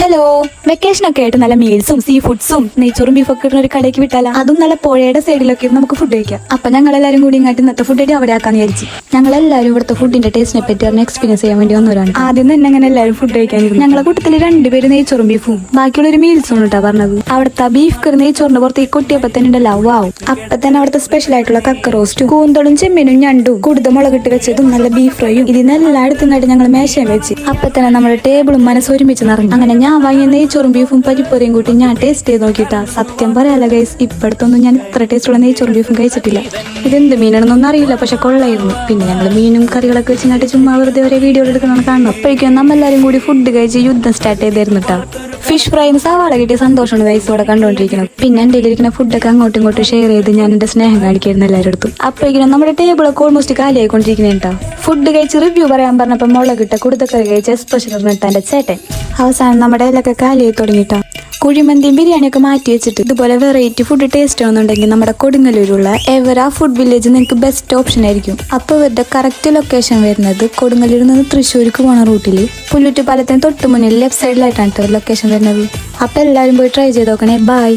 Hello, വെക്കേഷനൊക്കെ ആയിട്ട് നല്ല മീൽസും സീ ഫുഡ്സും നെയ്ച്ചോറും ബീഫൊക്കെ ഇടുന്ന ഒരു കടയ്ക്ക് വിട്ടാലോ? അതും നല്ല പുഴയുടെ സൈഡിലൊക്കെ ഇരുന്ന് നമുക്ക് ഫുഡ് കഴിക്കാം. അപ്പൊ ഞങ്ങളെല്ലാരും കൂടി ഇങ്ങോട്ട് ഇന്നത്തെ ഫുഡ് അടി അവിടെ ആക്കാന്ന് വിചാരിച്ചു. ഞങ്ങളെല്ലാരും ഇവിടുത്തെ ഫുഡിന്റെ ടേസ്റ്റിനെ പറ്റി പറഞ്ഞ് എക്സ്പീരിയൻസ് ചെയ്യാൻ വേണ്ടി വന്നവരാണ്. ആദ്യം തന്നെ അങ്ങനെ എല്ലാവരും ഫുഡ് കഴിക്കാനിരുന്നു. ഞങ്ങളെ കൂട്ടത്തിൽ 2 പേര് നെയ്ച്ചോറും ബീഫും ബാക്കിയുള്ള ഒരു മീൽസും കേട്ടാ പറഞ്ഞത്. അവിടുത്തെ ബീഫ് കറി നെയ്ച്ചോറിന്റെ പുറത്തേക്ക് കൊട്ടിയപ്പോ തന്നെ ഉണ്ടല്ലോ, വാവും. അപ്പൊ തന്നെ അവിടുത്തെ സ്പെഷ്യൽ ആയിട്ടുള്ള കക്ക റോസ്റ്റും കൂന്തളും ചെമ്മീനും ഞണ്ടും കൂടുതൽ മുളകിട്ട് വെച്ചതും നല്ല ബീഫ് ഫ്രൈയും ഇതിനെല്ലാം അടുത്തുനിന്നായിട്ട് ഞങ്ങൾ മേശയും വെച്ച്. അപ്പൊ തന്നെ നമ്മുടെ ടേബിളും മനസ്സ് ഒരുമിച്ച് നിറഞ്ഞു. അങ്ങനെ ഞാൻ വാങ്ങിയ നെയ്ച്ചോറും ബീഫും പരിപ്പുരയും കൂട്ടി ഞാൻ ടേസ്റ്റ് ചെയ്ത് നോക്കിയിട്ടാ. സത്യം പറയാല ഗൈസ്, ഇപ്പോഴത്തൊന്നും ഞാൻ ഇത്ര ടേസ്റ്റുള്ള നെയ്ച്ചോറും ബീഫും കഴിച്ചിട്ടില്ല. ഇതെന്ത് മീനാണെന്നൊന്നും അറിയില്ല, പക്ഷെ കൊള്ളായിരുന്നു. പിന്നെ ഞങ്ങൾ മീനും കറികളൊക്കെ വെച്ചിട്ട് ചുമ്മാ വെറുതെ ഒരേ വീഡിയോ എടുക്കണം കാണണം. അപ്പോഴേക്കും നമ്മളെല്ലാരും കൂടി ഫുഡ് കഴിച്ച് യുദ്ധം സ്റ്റാർട്ട് ചെയ്തായിരുന്നു കേട്ടോ. ഫിഷ് ഫ്രൈന്ന് സവാള കിട്ടിയ സന്തോഷമാണ് ഗൈസോടെ കണ്ടുകൊണ്ടിരിക്കുന്നത്. പിന്നെ എൻ്റെ ഇരിക്കുന്ന ഫുഡൊക്കെ അങ്ങോട്ടും ഇങ്ങോട്ടും ഷെയർ ചെയ്ത് ഞാൻ എൻ്റെ സ്നേഹം കാണിക്കായിരുന്നു എല്ലാവരും അടുത്തും. അപ്പോഴേക്കും നമ്മുടെ ടേബിളൊക്കെ ഓൾമോസ്റ്റ് കാലിയായിക്കൊണ്ടിരിക്കുന്നത് കേട്ടോ. ഫുഡ് കഴിച്ച് റിവ്യൂ പറയാൻ പറഞ്ഞപ്പോൾ മുളകിട്ട കുടുതക്കറി കഴിച്ച സ്പെഷ്യൽ നിർത്താൻ്റെ ചേട്ടൻ. അവസാനം നമ്മുടെ ഇതിലൊക്കെ കാലിയായി തുടങ്ങിയിട്ടാ. കുഴിമന്തിയും ബിരിയാണിയൊക്കെ മാറ്റി വെച്ചിട്ട് ഇതുപോലെ വെറൈറ്റി ഫുഡ് ടേസ്റ്റ് ആവുന്നുണ്ടെങ്കിൽ നമ്മുടെ കൊടുങ്ങല്ലൂരുള്ള എവറ ഫുഡ് വില്ലേജ് നിങ്ങൾക്ക് ബെസ്റ്റ് ഓപ്ഷൻ ആയിരിക്കും. അപ്പോൾ ഇവരുടെ കറക്റ്റ് ലൊക്കേഷൻ വരുന്നത് കൊടുങ്ങല്ലൂരിൽ നിന്ന് തൃശ്ശൂർക്ക് പോണ റൂട്ടിൽ പുല്ലുറ്റി പാലത്തിന് തൊട്ട് മുന്നിൽ ലെഫ്റ്റ് സൈഡിലായിട്ടാണ് ലൊക്കേഷൻ വരുന്നത്. അപ്പോൾ എല്ലാവരും പോയി ട്രൈ ചെയ്ത് നോക്കണേ. ബൈ.